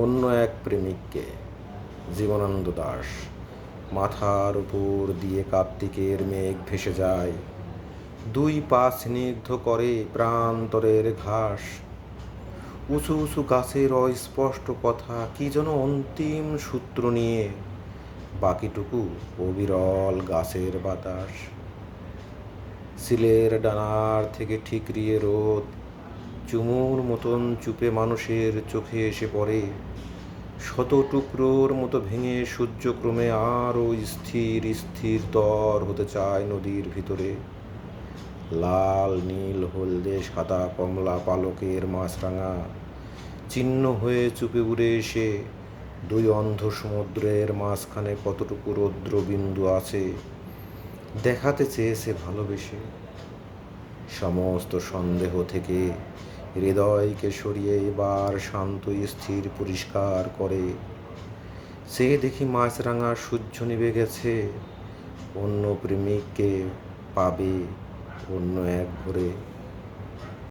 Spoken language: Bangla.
অন্য এক প্রেমিককে। জীবনানন্দ দাশ। মাথার উপর দিয়ে কার্তিকের মেঘ ভেসে যায়, দুই পা স্নিগ্ধ করে প্রান্তরের ঘাস। উঁচু উঁচু গাছের অস্পষ্ট কথা কি যেন অন্তিম সূত্র নিয়ে, বাকিটুকু অবিরল গাছের বাতাস। সিলের ডানার থেকে ঠিকরিয়ে রোদ চুমুর মতন চুপে মানুষের চোখে এসে পড়ে, শত টুকরোর মতো ভেঙে সূর্যক্রমে আরও স্থির স্থির তর হতে চায় নদীর ভিতরে। লাল নীল হলদে সাদা কমলা পালকের মাছরাঙা চিহ্ন হয়ে চুপে উড়ে এসে দুই অন্ধ সমুদ্রের মাঝখানে কতটুকু রৌদ্র বিন্দু আছে দেখাতে চেয়েছে ভালোবেসে। সমস্ত সন্দেহ থেকে হৃদয়কে সরিয়ে এবার শান্ত স্থির পরিষ্কার করে সে দেখি মাছরাঙা সূর্য নিভে গেছে, অন্য প্রেমিককে পাবে অন্য এক ভোরে।